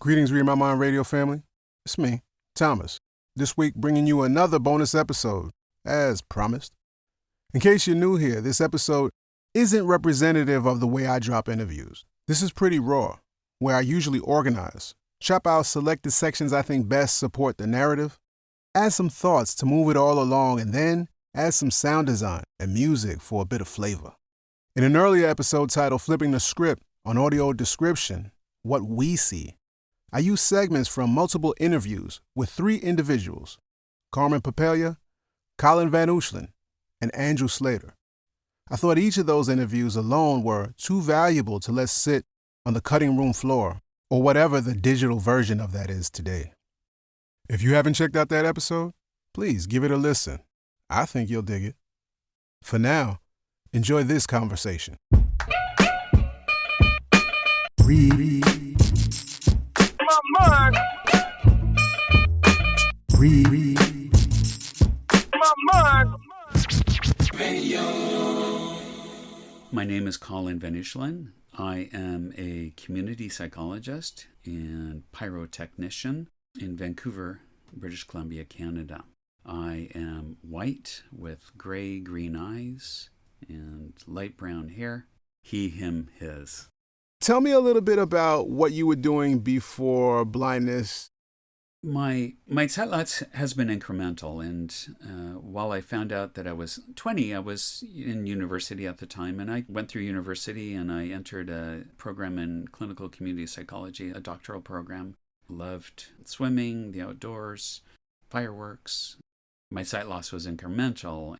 Greetings, Read My Mind Radio family. It's me, Thomas. This week bringing you another bonus episode, as promised. In case you're new here, this episode isn't representative of the way I drop interviews. This is pretty raw, where I usually organize, chop out selected sections I think best support the narrative, add some thoughts to move it all along, and then add some sound design and music for a bit of flavor. In an earlier episode titled Flipping the Script on audio description, What We See, I used segments from multiple interviews with three individuals, Carmen Papelia, Collin van Uchelen, and Andrew Slater. I thought each of those interviews alone were too valuable to let sit on the cutting room floor, or whatever the digital version of that is today. If you haven't checked out that episode, please give it a listen. I think you'll dig it. For now, enjoy this conversation. Read my mind. Read my mind. Radio. My name is Collin van Uchelen. I am a community psychologist and pyrotechnician in Vancouver, British Columbia, Canada. I am white with gray-green eyes and light brown hair. He, him, his. Tell me a little bit about what you were doing before blindness. My sight loss has been incremental, and while I found out that I was 20, I was in university at the time, and I went through university and I entered a program in clinical community psychology, a doctoral program. Loved swimming, the outdoors, fireworks. My sight loss was incremental.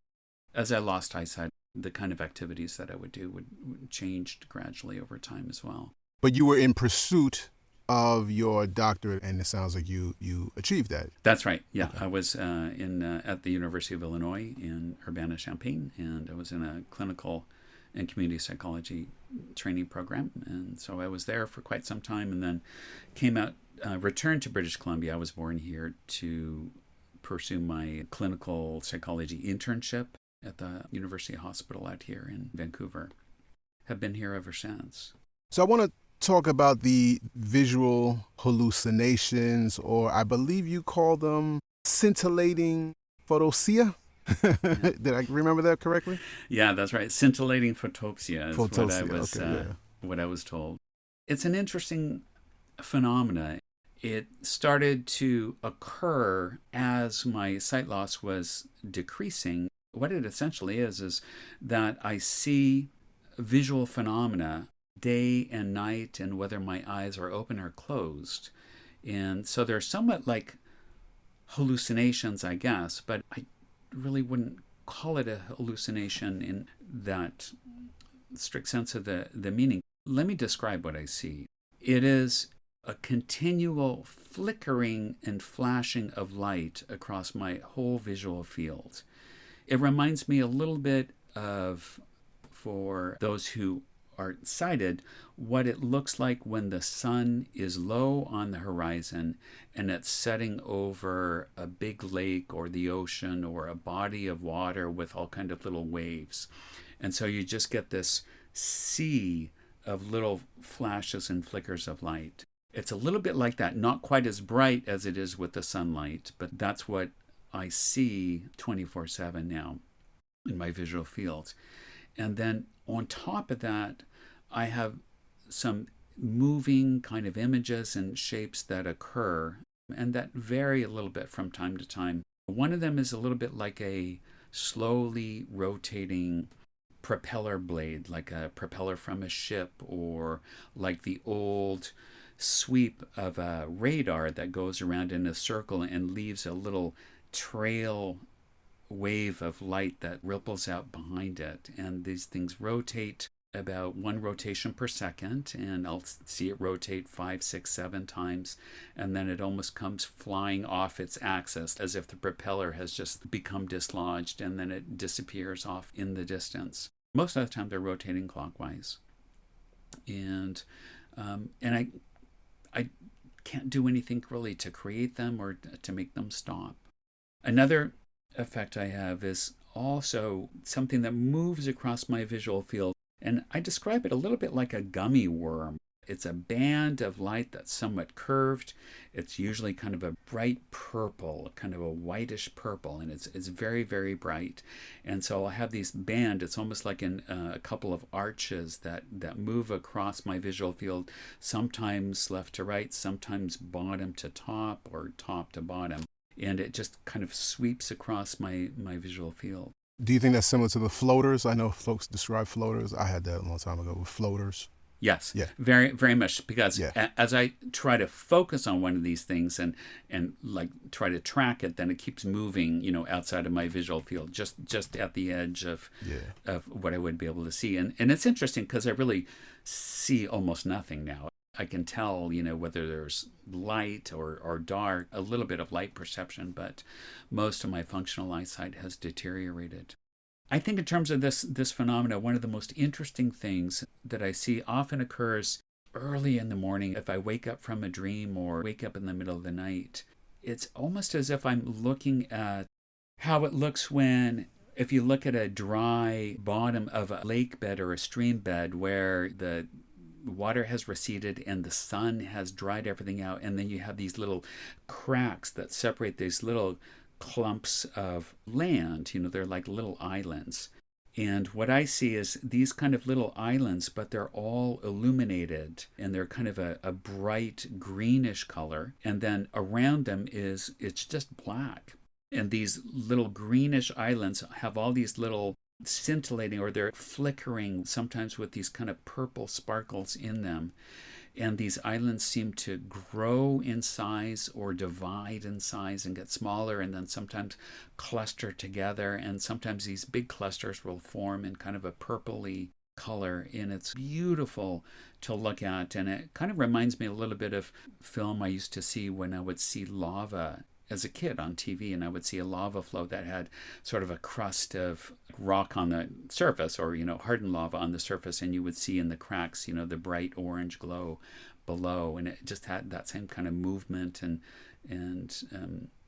As I lost eyesight, the kind of activities that I would do would changed gradually over time as well. But you were in pursuit of your doctorate, and it sounds like you achieved that. That's right. Yeah, Okay. I was at the University of Illinois in Urbana-Champaign, and I was in a clinical and community psychology training program, and so I was there for quite some time, and then came out, returned to British Columbia. I was born here to pursue my clinical psychology internship at the University Hospital out here in Vancouver. Have been here ever since. So I want to talk about the visual hallucinations, or I believe you call them scintillating photopsia. Yeah. Did I remember that correctly? Yeah, that's right. Scintillating photopsia is Photopsia, what I was told. It's an interesting phenomena. It started to occur as my sight loss was decreasing. What it essentially is that I see visual phenomena day and night, and whether my eyes are open or closed. And so they're somewhat like hallucinations, I guess, but I really wouldn't call it a hallucination in that strict sense of the meaning. Let me describe what I see. It is a continual flickering and flashing of light across my whole visual field. It reminds me a little bit of, for those who are sighted, what it looks like when the sun is low on the horizon and it's setting over a big lake or the ocean or a body of water with all kind of little waves. And so you just get this sea of little flashes and flickers of light. It's a little bit like that, not quite as bright as it is with the sunlight, but that's what I see 24/7 now in my visual field. And then on top of that, I have some moving kind of images and shapes that occur and that vary a little bit from time to time. One of them is a little bit like a slowly rotating propeller blade, like a propeller from a ship, or like the old sweep of a radar that goes around in a circle and leaves a little trail wave of light that ripples out behind it. And these things rotate about one rotation per second, and I'll see it rotate 5, 6, 7 times, and then it almost comes flying off its axis as if the propeller has just become dislodged, and then it disappears off in the distance. Most of the time they're rotating clockwise. And I can't do anything really to create them or to make them stop. Another effect I have is also something that moves across my visual field, and I describe it a little bit like a gummy worm. It's a band of light that's somewhat curved. It's usually kind of a bright purple, kind of a whitish purple, and it's very, very bright. And so I'll have these band. It's almost like in a couple of arches that move across my visual field, sometimes left to right, sometimes bottom to top or top to bottom. And it just kind of sweeps across my visual field. Do you think that's similar to the floaters? I know folks describe floaters. I had that a long time ago with floaters. Yes, yeah, very, very much. Because as I try to focus on one of these things and like try to track it, then it keeps moving, outside of my visual field, just at the edge of what I would be able to see. And it's interesting because I really see almost nothing now. I can tell, whether there's light or dark, a little bit of light perception, but most of my functional eyesight has deteriorated. I think in terms of this phenomena, one of the most interesting things that I see often occurs early in the morning if I wake up from a dream or wake up in the middle of the night. It's almost as if I'm looking at how it looks if you look at a dry bottom of a lake bed or a stream bed where the water has receded and the sun has dried everything out, and then you have these little cracks that separate these little clumps of land. They're like little islands. And what I see is these kind of little islands, but they're all illuminated and they're kind of a bright greenish color. And then around them it's just black. And these little greenish islands have all these little scintillating, or they're flickering, sometimes with these kind of purple sparkles in them. And these islands seem to grow in size or divide in size and get smaller, and then sometimes cluster together. And sometimes these big clusters will form in kind of a purpley color. And it's beautiful to look at. And it kind of reminds me a little bit of film I used to see when I would see lava as a kid on TV, and I would see a lava flow that had sort of a crust of rock on the surface, or hardened lava on the surface, and you would see in the cracks the bright orange glow below, and it just had that same kind of movement and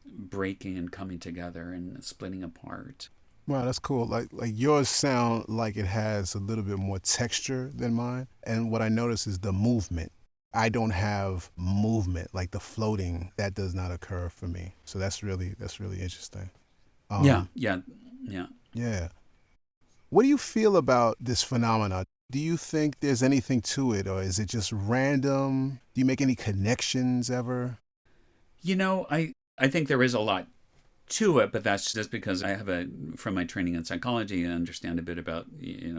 breaking and coming together and splitting apart. Wow, that's cool. Like yours sound like it has a little bit more texture than mine, and what I notice is the movement. I don't have movement, like the floating. That does not occur for me. So that's really interesting. Yeah. What do you feel about this phenomena? Do you think there's anything to it, or is it just random? Do you make any connections ever? I think there is a lot to it, but that's just because I have from my training in psychology, I understand a bit about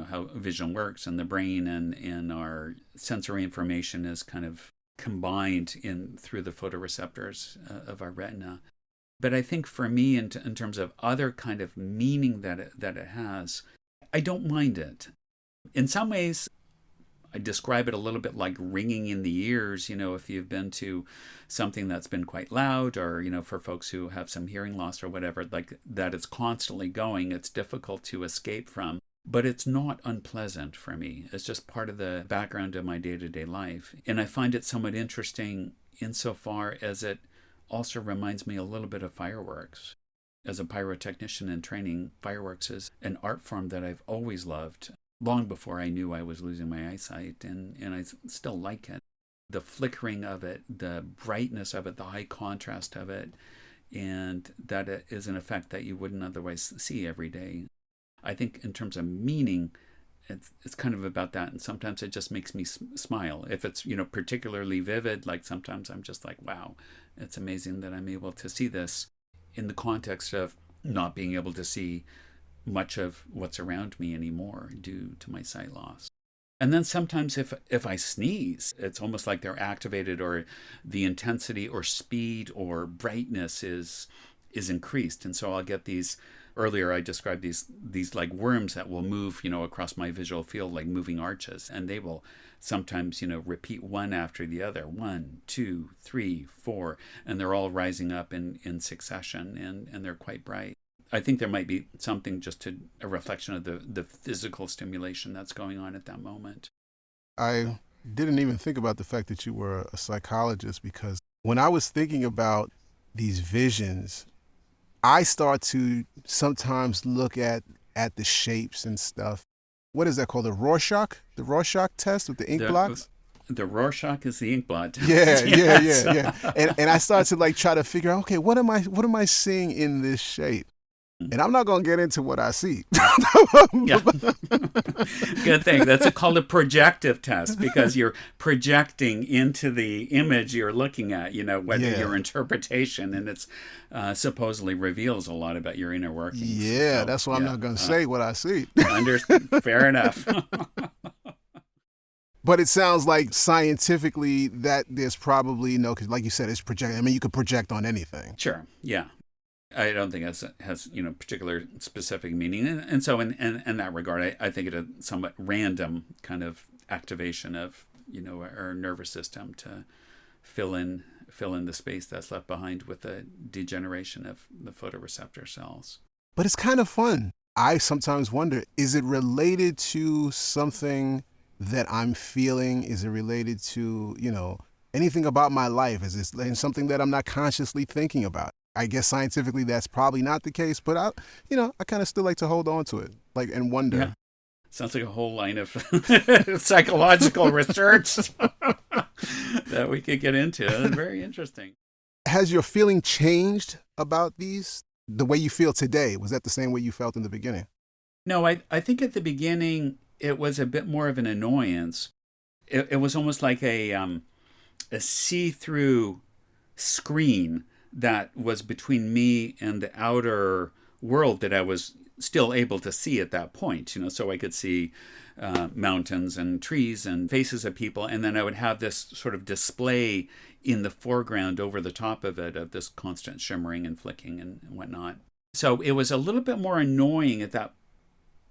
how vision works and the brain, and our sensory information is kind of combined through the photoreceptors of our retina. But I think for me, in terms of other kind of meaning that it has, I don't mind it. In some ways, I describe it a little bit like ringing in the ears, if you've been to something that's been quite loud, or, for folks who have some hearing loss or whatever, like that it's constantly going. It's difficult to escape from, but it's not unpleasant for me. It's just part of the background of my day-to-day life. And I find it somewhat interesting insofar as it also reminds me a little bit of fireworks. As a pyrotechnician in training, fireworks is an art form that I've always loved, long before I knew I was losing my eyesight, and I still like it. The flickering of it, the brightness of it, the high contrast of it, and that it is an effect that you wouldn't otherwise see every day. I think in terms of meaning, it's kind of about that, and sometimes it just makes me smile. If it's particularly vivid, like sometimes I'm just like, wow, it's amazing that I'm able to see this in the context of not being able to see much of what's around me anymore due to my sight loss. And then sometimes if I sneeze, it's almost like they're activated, or the intensity or speed or brightness is increased. And so I'll get these, earlier I described these like worms that will move, across my visual field, like moving arches. And they will sometimes, repeat one after the other. 1, 2, 3, 4. And they're all rising up in succession, and they're quite bright. I think there might be something just to a reflection of the physical stimulation that's going on at that moment. I didn't even think about the fact that you were a psychologist, because when I was thinking about these visions, I start to sometimes look at the shapes and stuff. What is that called? The Rorschach test with the ink blocks? The Rorschach is the ink blot. Yeah. And I started to like try to figure out, okay, what am I seeing in this shape? And I'm not going to get into what I see. Yeah. Good thing. That's called a projective test, because you're projecting into the image you're looking at, whether your interpretation, and it's supposedly reveals a lot about your inner workings. Yeah, so, that's why I'm not going to say what I see. Fair enough. But it sounds like scientifically that there's probably because like you said, it's project. I mean, you could project on anything. Sure. Yeah. I don't think it has particular specific meaning, and so in that regard, I think it's a somewhat random kind of activation of our nervous system to fill in the space that's left behind with the degeneration of the photoreceptor cells. But it's kind of fun. I sometimes wonder: is it related to something that I'm feeling? Is it related to anything about my life? Is this something that I'm not consciously thinking about? I guess scientifically that's probably not the case, but I kind of still like to hold on to it, and wonder. Yeah. Sounds like a whole line of psychological research that we could get into. It's very interesting. Has your feeling changed about these? The way you feel today, was that the same way you felt in the beginning? No, I think at the beginning it was a bit more of an annoyance. It was almost like a see-through screen that was between me and the outer world that I was still able to see at that point, so I could see mountains and trees and faces of people, and then I would have this sort of display in the foreground over the top of it, of this constant shimmering and flicking and whatnot. So it was a little bit more annoying at that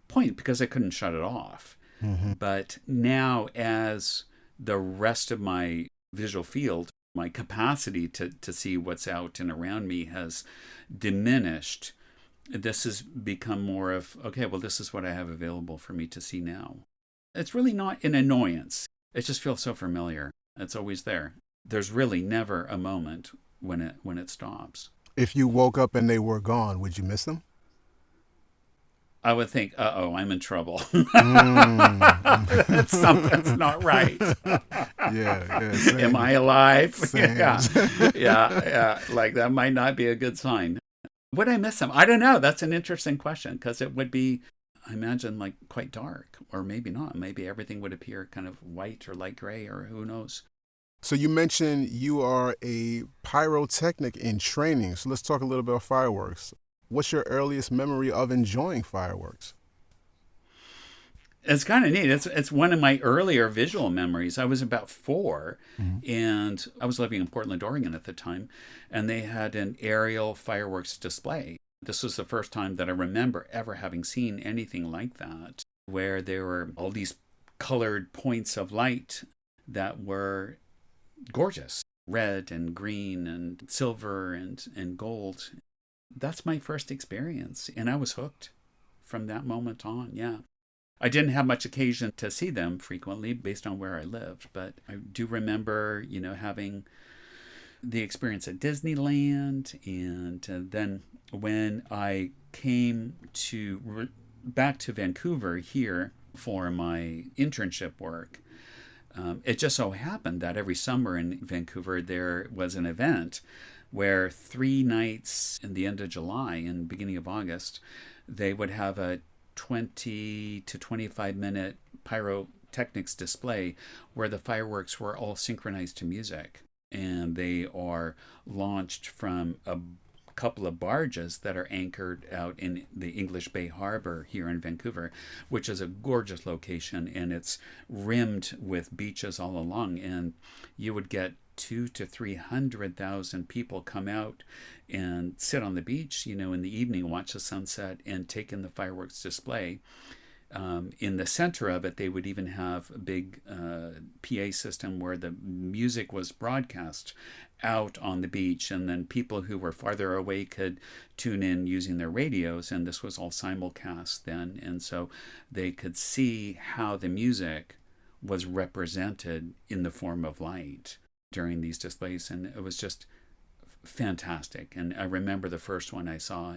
point because I couldn't shut it off. Mm-hmm. But now, as the rest of my visual field, my capacity to see what's out and around me has diminished, this has become more of, okay, well, this is what I have available for me to see now. It's really not an annoyance. It just feels so familiar. It's always there. There's really never a moment when it stops. If you woke up and they were gone, would you miss them? I would think, I'm in trouble. Something's not right. Yeah. Same. Am I alive? Same. Yeah. Like, that might not be a good sign. Would I miss them? I don't know. That's an interesting question, because it would be, I imagine, like quite dark, or maybe not. Maybe everything would appear kind of white or light gray, or who knows. So you mentioned you are a pyrotechnic in training. So let's talk a little bit about fireworks. What's your earliest memory of enjoying fireworks? It's kind of neat. It's one of my earlier visual memories. I was about 4, and I was living in Portland, Oregon at the time, and they had an aerial fireworks display. This was the first time that I remember ever having seen anything like that, where there were all these colored points of light that were gorgeous, red and green and silver and gold. That's my first experience, and I was hooked from that moment on. Yeah, I didn't have much occasion to see them frequently based on where I lived, but I do remember having the experience at Disneyland, and then when I came back to Vancouver here for my internship work, it just so happened that every summer in Vancouver there was an event where 3 nights in the end of July and beginning of August, they would have a 20 to 25 minute pyrotechnics display where the fireworks were all synchronized to music. And they are launched from a couple of barges that are anchored out in the English Bay Harbor here in Vancouver, which is a gorgeous location, and it's rimmed with beaches all along. And you would get 200,000 to 300,000 people come out and sit on the beach, in the evening, watch the sunset, and take in the fireworks display. In the center of it, they would even have a big PA system where the music was broadcast out on the beach, and then people who were farther away could tune in using their radios, and this was all simulcast then, and so they could see how the music was represented in the form of light during these displays, and it was just fantastic. And I remember the first one I saw,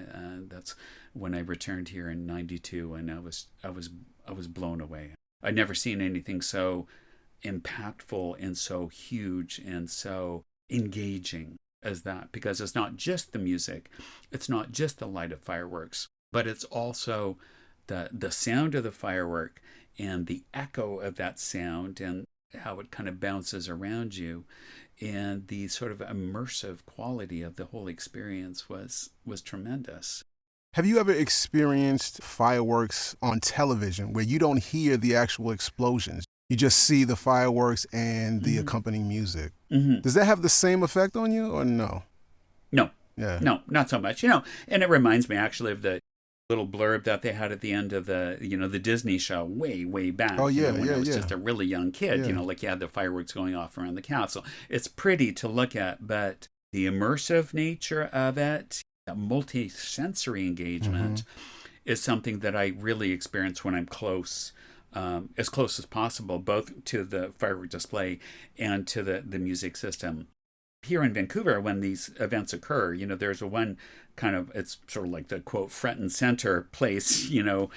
that's when I returned here in '92, and I was blown away. I'd never seen anything so impactful and so huge and so engaging as that, because it's not just the music, it's not just the light of fireworks, but it's also the sound of the firework and the echo of that sound and how it kind of bounces around you, and the sort of immersive quality of the whole experience was tremendous. Have you ever experienced fireworks on television where you don't hear the actual explosions? You just see the fireworks and the accompanying music. Mm-hmm. Does that have the same effect on you or no? No. Yeah. No, not so much. You know, and it reminds me actually of the little blurb that they had at the end of the, you know, the Disney show way back. Oh, yeah, when I was yeah. just a really young kid, Yeah. you know, like you had the fireworks going off around the castle. It's pretty to look at, but the immersive nature of it, that multi-sensory engagement is something that I really experience when I'm close, as close as possible, both to the firework display and to the music system. Here in Vancouver, when these events occur, you know, there's a one kind of, it's sort of like the quote front and center place, you know,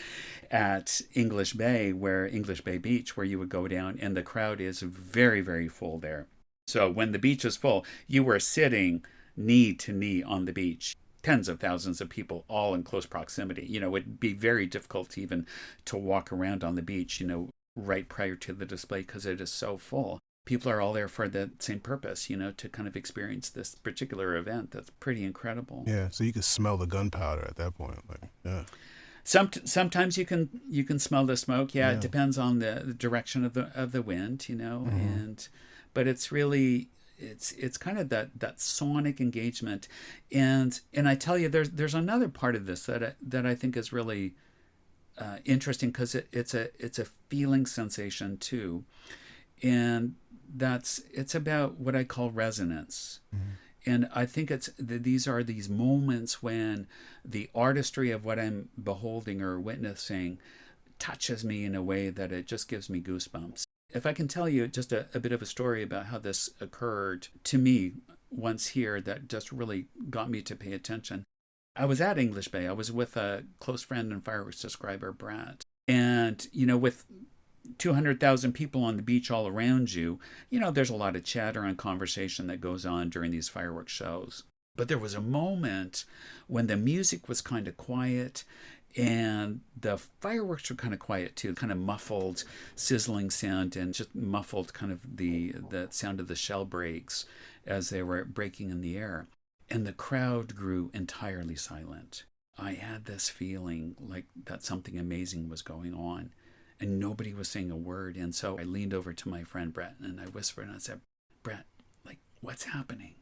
at English Bay Beach, where you would go down, and the crowd is very full there. So when the beach is full, you were sitting knee to knee on the beach. Tens of thousands of people all in close proximity. You know, it'd be very difficult even to walk around on the beach, you know, right prior to the display, because it is so full. People are all there for the same purpose, you know, to kind of experience this particular event. That's pretty incredible. Yeah, so you can smell the gunpowder at that point. Like, yeah. Sometimes you can smell the smoke. Yeah, it depends on the direction of the wind, you know, but it's really it's kind of that sonic engagement, and I tell you, there's another part of this that I think is really interesting, because it's a feeling sensation too, and it's about what I call resonance. And I think these are these moments when the artistry of what I'm beholding or witnessing touches me in a way that it just gives me goosebumps. If I can tell you just a bit of a story about how this occurred to me once here, that just really got me to pay attention. I was at English Bay. I was with a close friend and fireworks describer, Brad. And, you know, with 200,000 people on the beach all around you, you know, there's a lot of chatter and conversation that goes on during these fireworks shows. But there was a moment when the music was kind of quiet and the fireworks were kind of quiet too, kind of muffled sizzling sound, and just muffled kind of the sound of the shell breaks as they were breaking in the air. And the crowd grew entirely silent. I had this feeling like that something amazing was going on, and nobody was saying a word. And so I leaned over to my friend Brett and I whispered and I said, "Brett, like, what's happening?"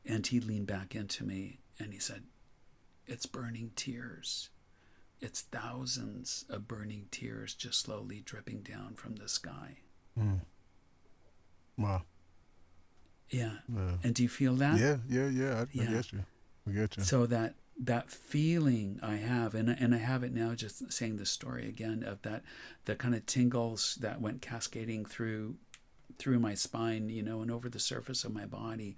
And he leaned back into me and he said, "It's burning tears. It's thousands of burning tears just slowly dripping down from the sky." Wow. Yeah. And do you feel that? Yeah. I get you. I get you. So that feeling I have, and I have it now just saying the story again, of the kind of tingles that went cascading through my spine, you know, and over the surface of my body.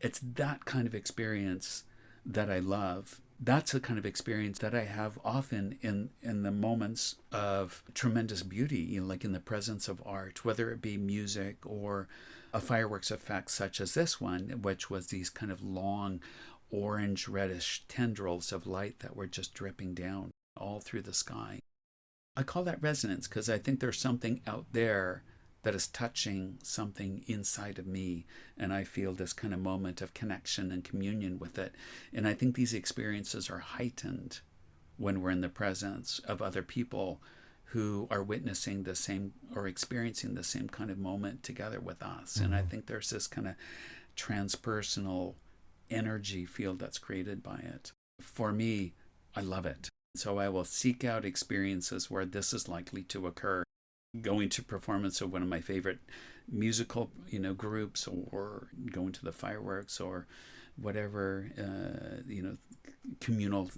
It's that kind of experience that I love. That's the kind of experience that I have often in the moments of tremendous beauty, you know, like in the presence of art, whether it be music or a fireworks effect such as this one, which was these kind of long orange reddish tendrils of light that were just dripping down all through the sky. I call that resonance because I think there's something out there that is touching something inside of me, and I feel this kind of moment of connection and communion with it. And I think these experiences are heightened when we're in the presence of other people who are witnessing the same or experiencing the same kind of moment together with us. And I think there's this kind of transpersonal energy field that's created by it. For me, I love it. So I will seek out experiences where this is likely to occur. Going to performance of one of my favorite musical, you know, groups, or going to the fireworks, or whatever, you know, communal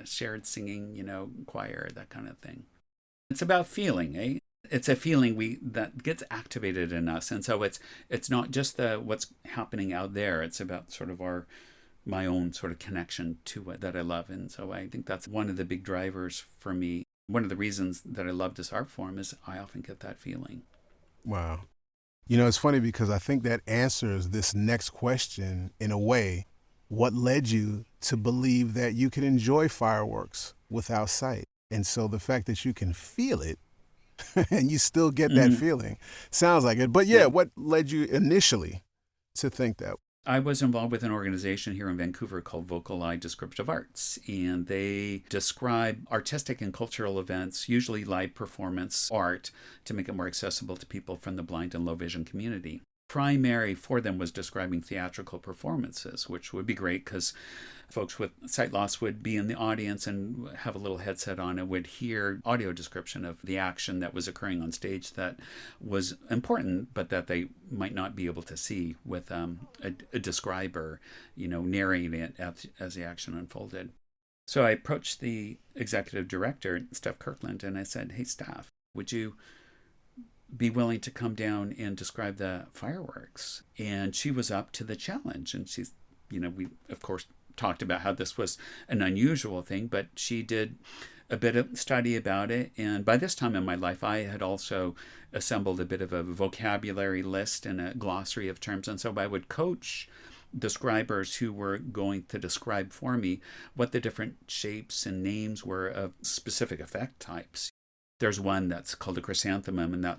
shared singing, you know, choir, that kind of thing. It's about feeling, eh? It's a feeling that gets activated in us, and so it's not just what's happening out there. It's about sort of my own sort of connection to it that I love, and so I think that's one of the big drivers for me. One of the reasons that I love this art form is I often get that feeling. Wow. You know, it's funny because I think that answers this next question in a way. What led you to believe that you could enjoy fireworks without sight? And so the fact that you can feel it and you still get that Mm-hmm. feeling sounds like it. But yeah, Yeah. what led you initially to think that? I was involved with an organization here in Vancouver called Vocal Eye Descriptive Arts, and they describe artistic and cultural events, usually live performance art, to make it more accessible to people from the blind and low vision community. Primary for them was describing theatrical performances, which would be great because folks with sight loss would be in the audience and have a little headset on and would hear audio description of the action that was occurring on stage that was important, but that they might not be able to see with a describer, narrating it as the action unfolded. So I approached the executive director, Steph Kirkland, and I said, "Hey, Steph, would you be willing to come down and describe the fireworks?" And she was up to the challenge. And she's, we of course talked about how this was an unusual thing, but she did a bit of study about it. And by this time in my life, I had also assembled a bit of a vocabulary list and a glossary of terms. And so I would coach describers who were going to describe for me what the different shapes and names were of specific effect types. There's one that's called a chrysanthemum, and that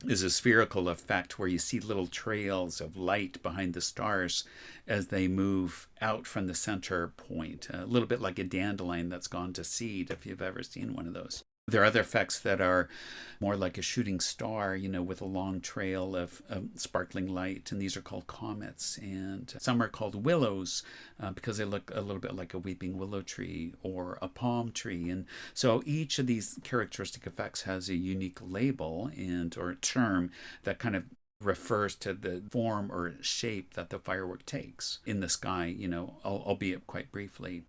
is a spherical effect where you see little trails of light behind the stars as they move out from the center point, a little bit like a dandelion that's gone to seed, if you've ever seen one of those. There are other effects that are more like a shooting star, with a long trail of sparkling light, and these are called comets. And some are called willows because they look a little bit like a weeping willow tree or a palm tree. And so each of these characteristic effects has a unique label or term that kind of refers to the form or shape that the firework takes in the sky, albeit quite briefly.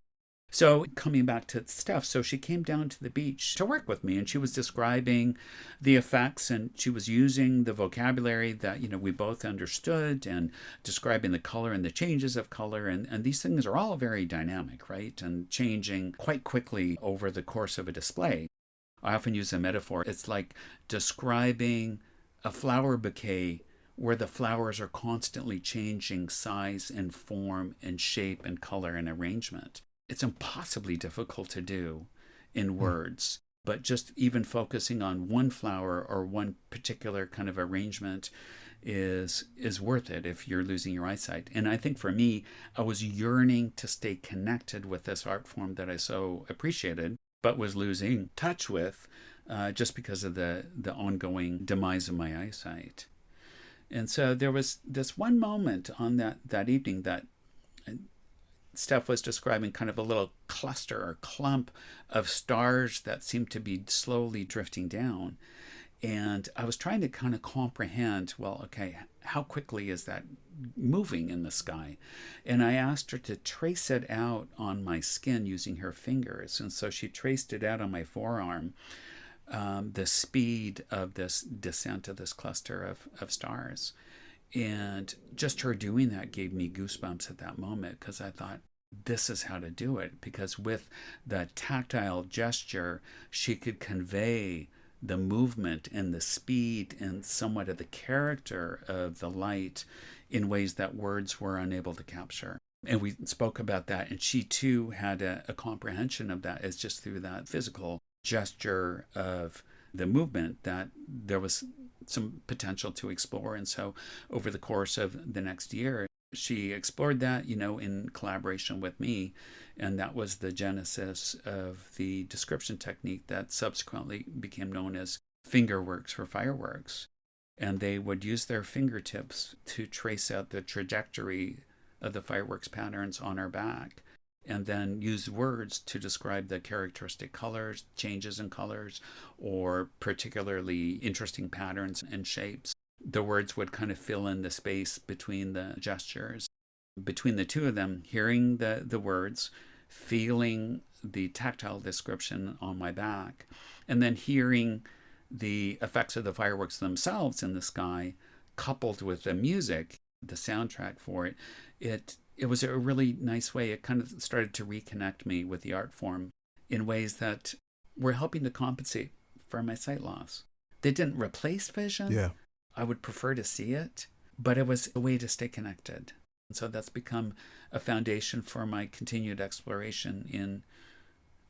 So coming back to Steph, so she came down to the beach to work with me, and she was describing the effects, and she was using the vocabulary that, we both understood, and describing the color and the changes of color. And these things are all very dynamic, right? And changing quite quickly over the course of a display. I often use a metaphor. It's like describing a flower bouquet where the flowers are constantly changing size and form and shape and color and arrangement. It's impossibly difficult to do in words, but just even focusing on one flower or one particular kind of arrangement is worth it if you're losing your eyesight. And I think for me, I was yearning to stay connected with this art form that I so appreciated, but was losing touch with just because of the ongoing demise of my eyesight. And so there was this one moment on that evening that Steph was describing kind of a little cluster or clump of stars that seemed to be slowly drifting down. And I was trying to kind of comprehend, well, okay, how quickly is that moving in the sky? And I asked her to trace it out on my skin using her fingers. And so she traced it out on my forearm, the speed of this descent of this cluster of stars. And just her doing that gave me goosebumps at that moment, because I thought, this is how to do it. Because with the tactile gesture, she could convey the movement and the speed and somewhat of the character of the light in ways that words were unable to capture. And we spoke about that, and she too had a comprehension of that as just through that physical gesture of the movement that there was some potential to explore. And so over the course of the next year, she explored that, in collaboration with me. And that was the genesis of the description technique that subsequently became known as fingerworks for fireworks. And they would use their fingertips to trace out the trajectory of the fireworks patterns on our back, and then use words to describe the characteristic colors, changes in colors, or particularly interesting patterns and shapes. The words would kind of fill in the space between the gestures. Between the two of them, hearing the words, feeling the tactile description on my back, and then hearing the effects of the fireworks themselves in the sky, coupled with the music, the soundtrack for it, it was a really nice way. It kind of started to reconnect me with the art form in ways that were helping to compensate for my sight loss. They didn't replace vision, Yeah. I would prefer to see it, but it was a way to stay connected. And so that's become a foundation for my continued exploration in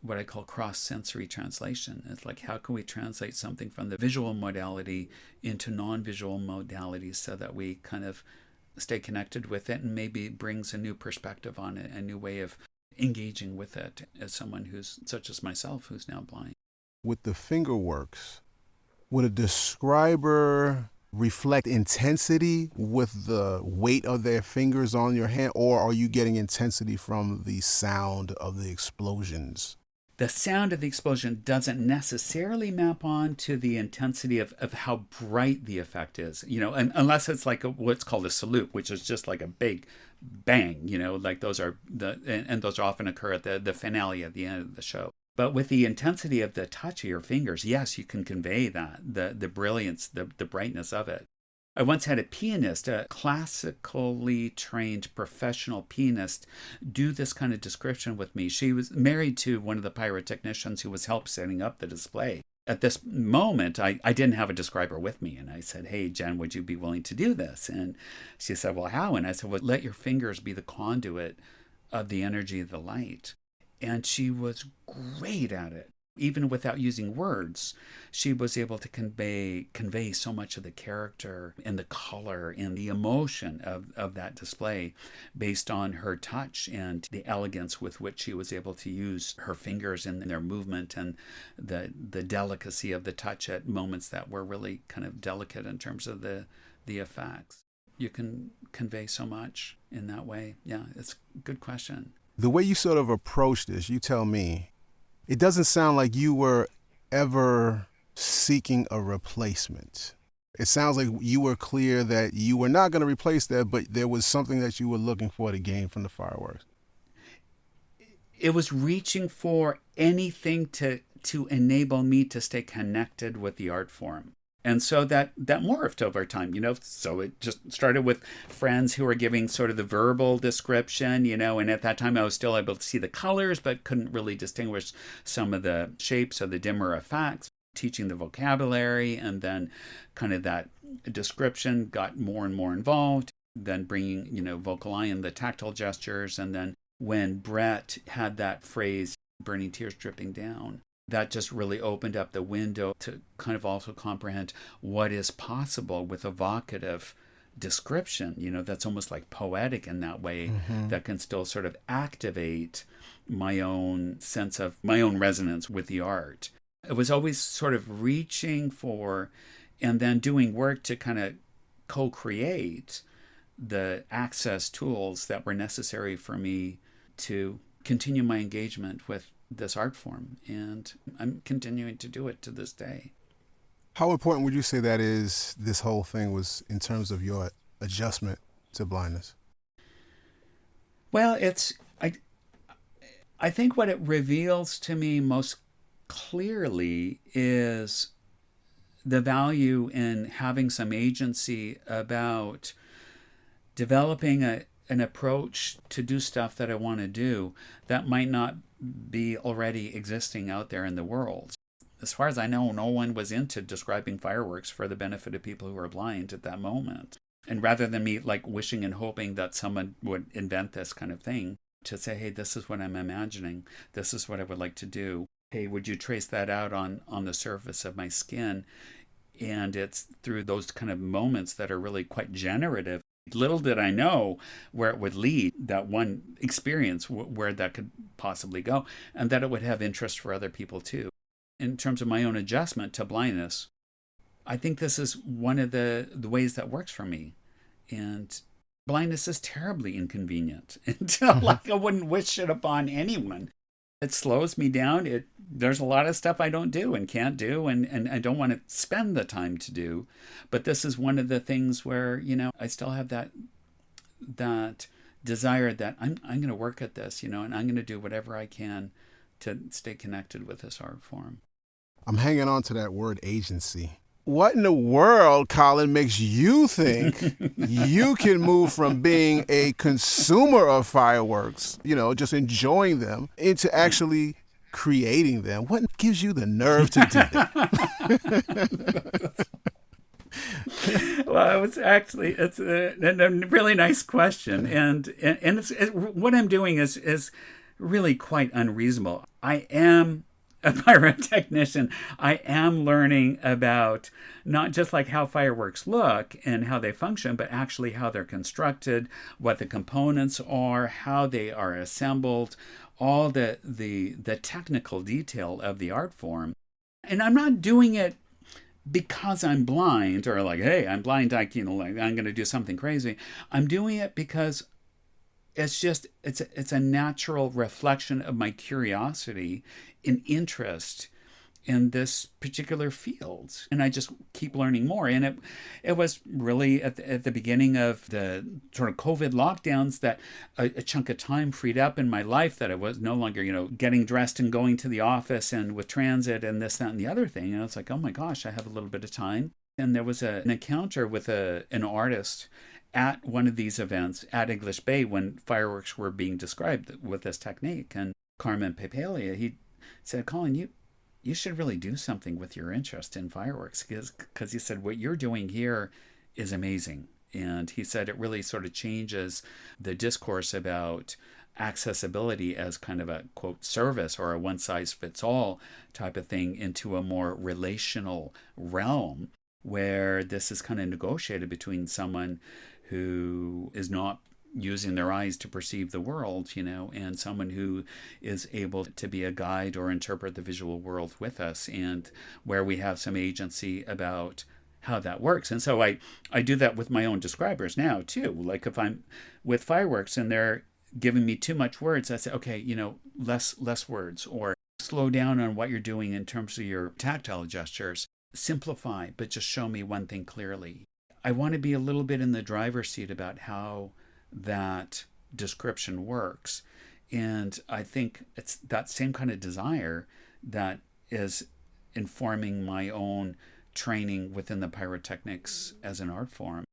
what I call cross-sensory translation. It's like, how can we translate something from the visual modality into non-visual modalities so that we kind of stay connected with it and maybe brings a new perspective on it, a new way of engaging with it as someone who's, such as myself, who's now blind. With the finger works, would a describer reflect intensity with the weight of their fingers on your hand, or are you getting intensity from the sound of the explosions? The sound of the explosion doesn't necessarily map on to the intensity of how bright the effect is, unless it's like what's called a salute, which is just like a big bang, like those are and those often occur at the finale at the end of the show. But with the intensity of the touch of your fingers, yes, you can convey that, the brilliance, the brightness of it. I once had a pianist, a classically trained professional pianist, do this kind of description with me. She was married to one of the pyrotechnicians who was helped setting up the display. At this moment, I didn't have a describer with me. And I said, hey, Jen, would you be willing to do this? And she said, well, how? And I said, well, let your fingers be the conduit of the energy of the light. And she was great at it. Even without using words, she was able to convey so much of the character and the color and the emotion of that display based on her touch and the elegance with which she was able to use her fingers and their movement and the delicacy of the touch at moments that were really kind of delicate in terms of the effects. You can convey so much in that way. Yeah, it's a good question. The way you sort of approach this, you tell me, it doesn't sound like you were ever seeking a replacement. It sounds like you were clear that you were not going to replace that, but there was something that you were looking for to gain from the fireworks. It was reaching for anything to enable me to stay connected with the art form. And so that morphed over time, so it just started with friends who were giving sort of the verbal description, and at that time I was still able to see the colors, but couldn't really distinguish some of the shapes or the dimmer effects, teaching the vocabulary, and then kind of that description got more and more involved, then bringing, vocal eye and the tactile gestures. And then when Brett had that phrase, burning tears dripping down, that just really opened up the window to kind of also comprehend what is possible with evocative description, that's almost like poetic in that way, that can still sort of activate my own sense of my own resonance with the art. It was always sort of reaching for and then doing work to kind of co-create the access tools that were necessary for me to continue my engagement with this art form, and I'm continuing to do it to this day. How important would you say that is, this whole thing was, in terms of your adjustment to blindness? Well, I think what it reveals to me most clearly is the value in having some agency about developing an approach to do stuff that I want to do that might not be already existing out there in the world. As far as I know, no one was into describing fireworks for the benefit of people who are blind at that moment. And rather than me like wishing and hoping that someone would invent this kind of thing, to say, hey, this is what I'm imagining, this is what I would like to do. Hey, would you trace that out on the surface of my skin? And it's through those kind of moments that are really quite generative. Little did I know where it would lead, that one experience, where that could possibly go, and that it would have interest for other people too. In terms of my own adjustment to blindness, I think this is one of the ways that works for me. And blindness is terribly inconvenient. Like I wouldn't wish it upon anyone. It slows me down. There's a lot of stuff I don't do and can't do, and I don't want to spend the time to do. But this is one of the things where, I still have that desire that I'm going to work at this, and I'm going to do whatever I can to stay connected with this art form. I'm hanging on to that word agency. What in the world, Collin, makes you think you can move from being a consumer of fireworks, just enjoying them, into actually creating them? What gives you the nerve to do that? Well, it's a really nice question, and what I'm doing is really quite unreasonable. I am a pyrotechnician. I am learning about not just like how fireworks look and how they function, but actually how they're constructed, what the components are, how they are assembled, all the technical detail of the art form. And I'm not doing it because I'm blind or like, hey, I'm blind, like I'm going to do something crazy. I'm doing it because it's a natural reflection of my curiosity and interest in this particular field, and I just keep learning more. And it was really at the beginning of the sort of COVID lockdowns that a chunk of time freed up in my life, that I was no longer getting dressed and going to the office and with transit and this, that, and the other thing. And I was like, oh my gosh, I have a little bit of time. And there was an encounter with an artist at one of these events at English Bay when fireworks were being described with this technique. And Carmen Papalia, he said, Collin, you should really do something with your interest in fireworks, because he said, what you're doing here is amazing. And he said it really sort of changes the discourse about accessibility as kind of a, quote, service or a one-size-fits-all type of thing into a more relational realm where this is kind of negotiated between someone who is not using their eyes to perceive the world, and someone who is able to be a guide or interpret the visual world with us, and where we have some agency about how that works. And so I do that with my own describers now too. Like if I'm with fireworks and they're giving me too much words, I say, okay, less words, or slow down on what you're doing in terms of your tactile gestures. Simplify, but just show me one thing clearly. I want to be a little bit in the driver's seat about how that description works. And I think it's that same kind of desire that is informing my own training within the pyrotechnics as an art form.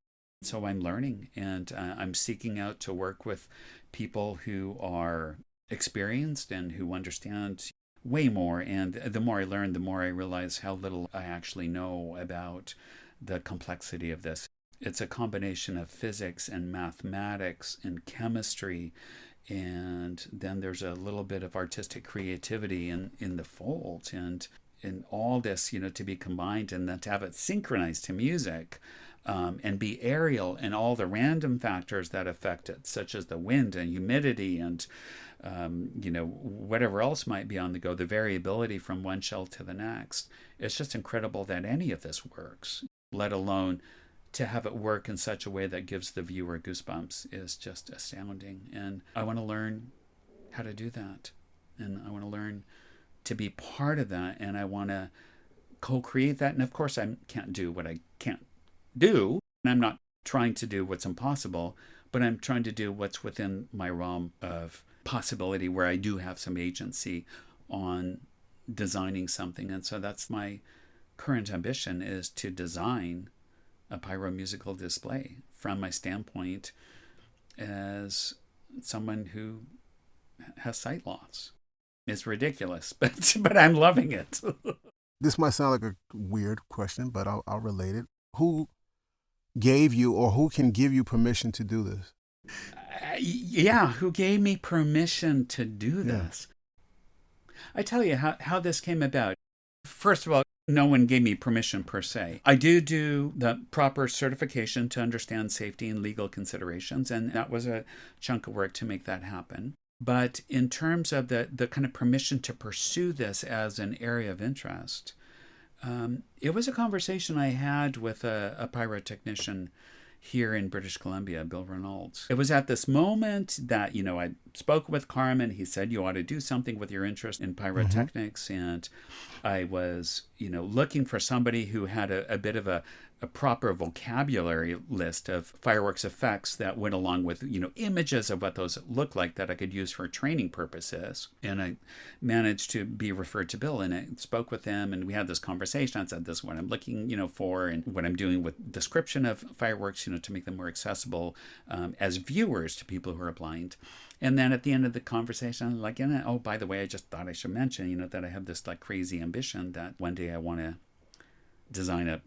So I'm learning, and I'm seeking out to work with people who are experienced and who understand way more. And the more I learn, the more I realize how little I actually know about the complexity of this. It's a combination of physics and mathematics and chemistry, and then there's a little bit of artistic creativity in the fold, and all this, to be combined and then to have it synchronized to music, and be aerial, and all the random factors that affect it, such as the wind and humidity and whatever else might be on the go, the variability from one shell to the next. It's just incredible that any of this works, let alone to have it work in such a way that gives the viewer goosebumps is just astounding. And I want to learn how to do that. And I want to learn to be part of that. And I want to co-create that. And of course, I can't do what I can't do. And I'm not trying to do what's impossible, but I'm trying to do what's within my realm of possibility, where I do have some agency on designing something. And so that's my current ambition, is to design a pyromusical display from my standpoint as someone who has sight loss. It's ridiculous, but I'm loving it. This might sound like a weird question, but I'll relate it. Who gave you, or who can give you permission to do this? Who gave me permission to do this? I tell you how this came about. First of all, no one gave me permission per se. I do the proper certification to understand safety and legal considerations, and that was a chunk of work to make that happen. But in terms of the kind of permission to pursue this as an area of interest, it was a conversation I had with a pyrotechnician here in British Columbia, Bill Reynolds. It was at this moment that, I spoke with Carmen. He said, you ought to do something with your interest in pyrotechnics. Mm-hmm. And I was, looking for somebody who had a bit of a proper vocabulary list of fireworks effects that went along with, images of what those look like that I could use for training purposes. And I managed to be referred to Bill, and I spoke with him, and we had this conversation. I said, this is what I'm looking, for, and what I'm doing with description of fireworks, to make them more accessible as viewers to people who are blind. And then at the end of the conversation, I'm like, oh, by the way, I just thought I should mention, that I have this like crazy ambition that one day I want to design a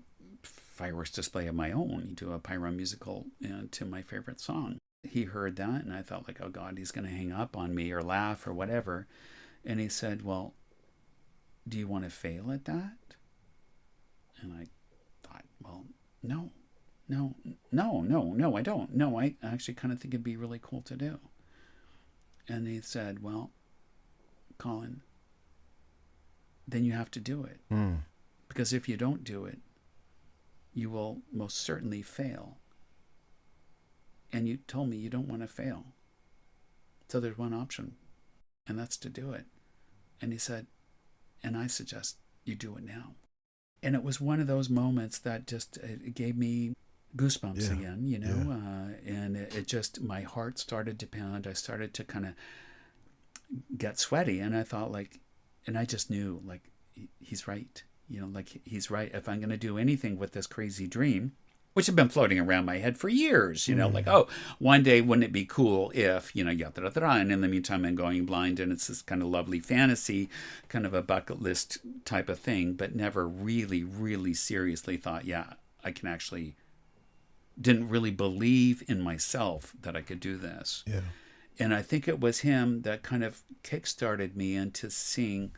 fireworks display of my own, do a pyro musical to my favorite song. He heard that, and I thought like, oh God, he's going to hang up on me or laugh or whatever. And he said, well, do you want to fail at that? And I thought, well, no, I don't. No, I actually kind of think it'd be really cool to do. And he said, well, Collin, then you have to do it. Because if you don't do it, you will most certainly fail. And you told me you don't want to fail. So there's one option, and that's to do it. And he said, and I suggest you do it now. And it was one of those moments that just it gave me goosebumps again, you know, and it just, my heart started to pound. I started to kind of get sweaty, and I thought like, and I just knew like, he's right. You know, like he's right. If I'm going to do anything with this crazy dream, which had been floating around my head for years, you know, like, oh, one day wouldn't it be cool if, you know, and in the meantime I'm going blind, and it's this kind of lovely fantasy, kind of a bucket list type of thing, but never really, really seriously thought, yeah, I can actually, didn't really believe in myself that I could do this. Yeah. And I think it was him that kind of kickstarted me into seeing,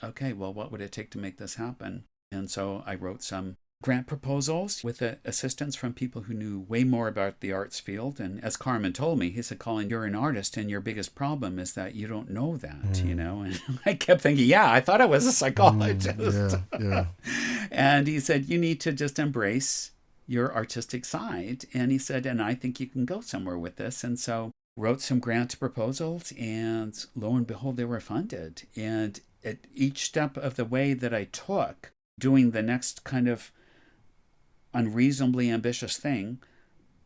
okay, well, what would it take to make this happen? And so I wrote some grant proposals with assistance from people who knew way more about the arts field. And as Carmen told me, he said, Collin, you're an artist, and your biggest problem is that you don't know that, you know? And I kept thinking, yeah, I thought I was a psychologist. And he said, you need to just embrace your artistic side. And he said, and I think you can go somewhere with this. And so wrote some grant proposals, and lo and behold, they were funded. And at each step of the way that I took, doing the next kind of unreasonably ambitious thing,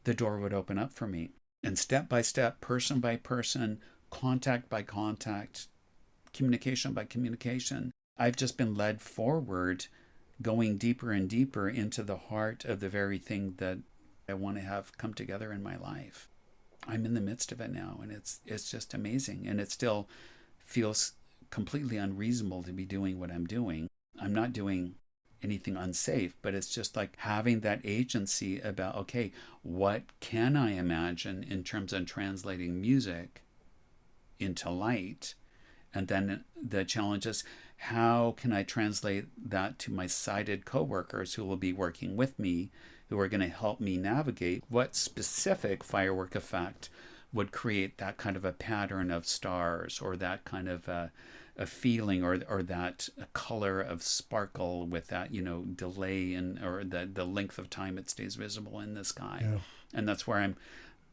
the door would open up for me. And step by step, person by person, contact by contact, communication by communication, I've just been led forward, going deeper and deeper into the heart of the very thing that I want to have come together in my life. I'm in the midst of it now, and it's just amazing. And it still feels completely unreasonable to be doing what I'm doing. I'm not doing anything unsafe, but it's just like having that agency about, okay, what can I imagine in terms of translating music into light? And then the challenge is, how can I translate that to my sighted coworkers who will be working with me, who are going to help me navigate what specific firework effect would create that kind of a pattern of stars, or that kind of a feeling, or that color of sparkle with that, you know, delay or the length of time it stays visible in the sky. Yeah. And that's where I'm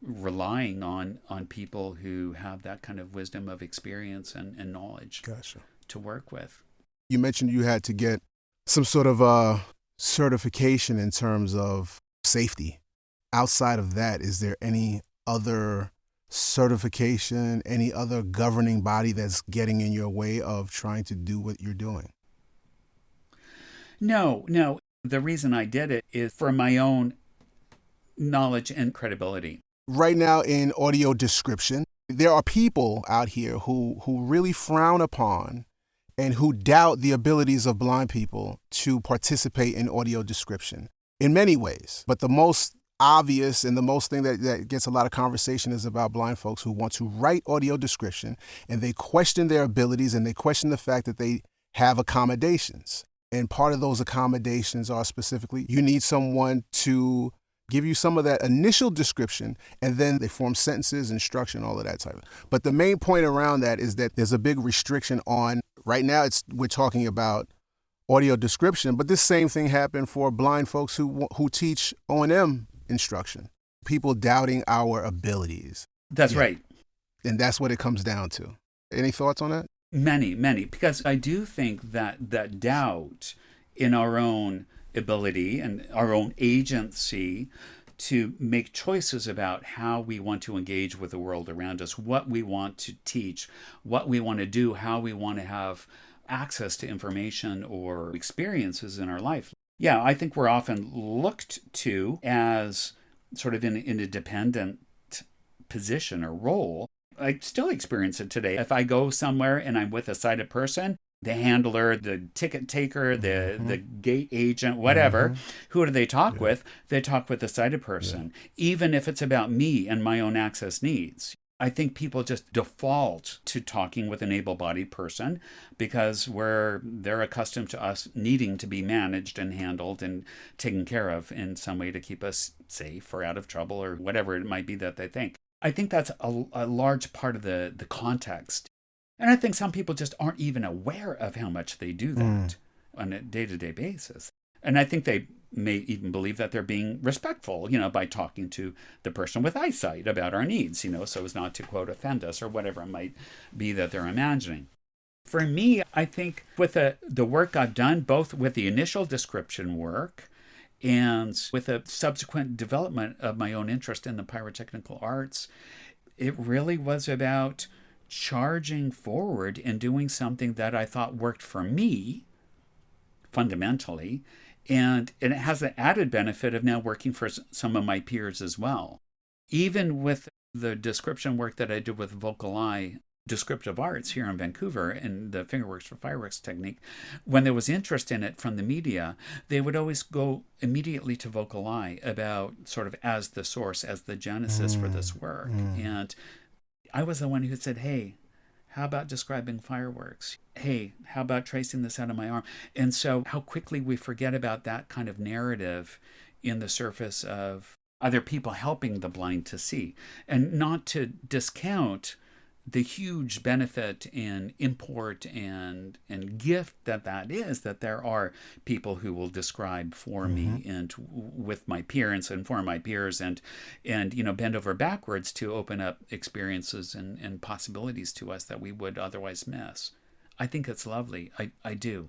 relying on people who have that kind of wisdom of experience and knowledge to work with. You mentioned you had to get some sort of certification in terms of safety. Outside of that, is there any other certification, any other governing body that's getting in your way of trying to do what you're doing? No. The reason I did it is for my own knowledge and credibility. Right now in audio description, there are people out here who really frown upon and who doubt the abilities of blind people to participate in audio description in many ways. But the most obvious and the most thing that gets a lot of conversation is about blind folks who want to write audio description, and they question their abilities, and they question the fact that they have accommodations. And part of those accommodations are specifically, you need someone to give you some of that initial description, and then they form sentences, instruction, all of that type of. But the main point around that is that there's a big restriction on, right now we're talking about audio description, but this same thing happened for blind folks who teach O&M instruction. People doubting our abilities. That's right. And that's what it comes down to. Any thoughts on that? Many, because I do think that doubt in our own ability and our own agency to make choices about how we want to engage with the world around us, what we want to teach, what we want to do, how we want to have access to information or experiences in our life. Yeah, I think we're often looked to as sort of in a dependent position or role. I still experience it today. If I go somewhere and I'm with a sighted person, the handler, the ticket taker, the gate agent, whatever. Who do they talk with? They talk with the sighted person, even if it's about me and my own access needs. I think people just default to talking with an able-bodied person because they're accustomed to us needing to be managed and handled and taken care of in some way to keep us safe or out of trouble or whatever it might be that they think. I think that's a large part of the context. And I think some people just aren't even aware of how much they do that on a day-to-day basis. And I think they may even believe that they're being respectful, by talking to the person with eyesight about our needs, so as not to, quote, offend us or whatever it might be that they're imagining. For me, I think with the work I've done, both with the initial description work and with the subsequent development of my own interest in the pyrotechnical arts, it really was about charging forward and doing something that I thought worked for me, fundamentally, and it has the added benefit of now working for some of my peers as well. Even with the description work that I did with Vocal Eye Descriptive Arts here in Vancouver and the Fingerworks for Fireworks technique, when there was interest in it from the media, they would always go immediately to Vocal Eye about sort of as the source, as the genesis for this work. And I was the one who said, hey, how about describing fireworks? Hey, how about tracing this out of my arm? And so how quickly we forget about that kind of narrative in the surface of other people helping the blind to see. And not to discount the huge benefit and import and gift that is, that there are people who will describe for me and with my peers and for my peers and bend over backwards to open up experiences and possibilities to us that we would otherwise miss. I think it's lovely. I do.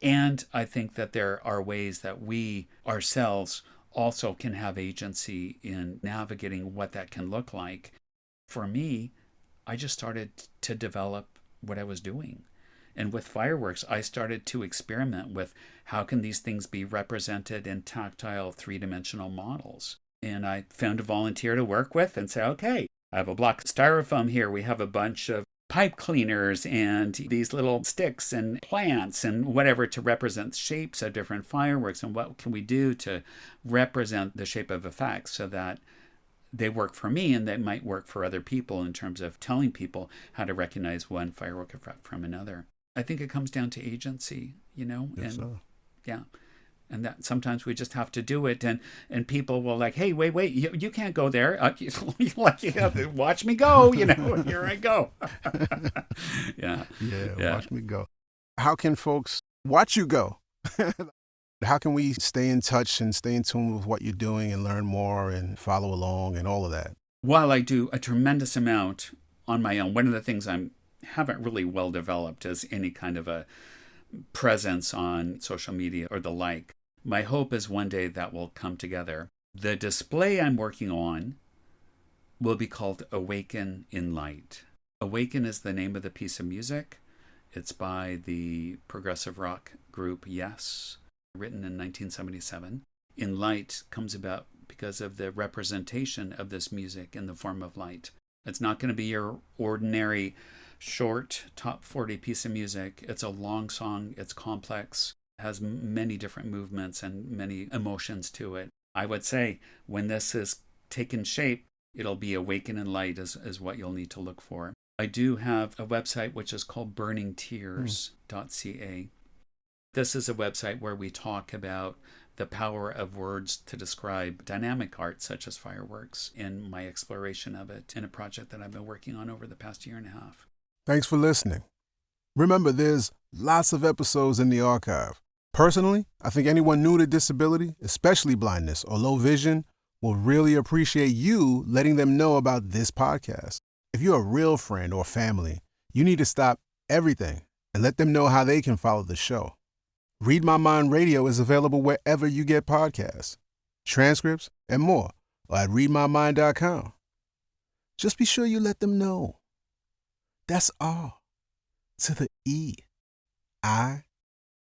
And I think that there are ways that we ourselves also can have agency in navigating what that can look like. For me, I just started to develop what I was doing. And with fireworks, I started to experiment with how can these things be represented in tactile three-dimensional models. And I found a volunteer to work with and say, okay, I have a block of styrofoam here. We have a bunch of pipe cleaners and these little sticks and plants and whatever to represent shapes of different fireworks. And what can we do to represent the shape of effects so that they work for me and they might work for other people in terms of telling people how to recognize one firework effect from another. I think it comes down to agency, Yes, and yeah. And that sometimes we just have to do it, and people will like, hey, wait, you can't go there. Watch me go, here I go. Yeah, watch me go. How can folks watch you go? How can we stay in touch and stay in tune with what you're doing and learn more and follow along and all of that? While I do a tremendous amount on my own, one of the things I haven't really well developed is any kind of a presence on social media or the like. My hope is one day that will come together. The display I'm working on will be called Awaken in Light. Awaken is the name of the piece of music. It's by the progressive rock group Yes, written in 1977. In Light comes about because of the representation of this music in the form of light. It's not going to be your ordinary short top 40 piece of music. It's a long song. It's complex. Has many different movements and many emotions to it. I would say when this is taken shape, it'll be Awaken in Light is what you'll need to look for. I do have a website which is called burningtears.ca. This is a website where we talk about the power of words to describe dynamic art such as fireworks and my exploration of it in a project that I've been working on over the past year and a half. Thanks for listening. Remember, there's lots of episodes in the archive. Personally, I think anyone new to disability, especially blindness or low vision, will really appreciate you letting them know about this podcast. If you're a real friend or family, you need to stop everything and let them know how they can follow the show. Read My Mind Radio is available wherever you get podcasts, transcripts, and more, or at readmymind.com. Just be sure you let them know. That's all. To the E-I.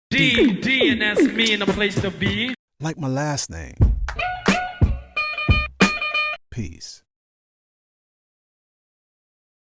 D, and that's me in a place to be. Like my last name. Peace.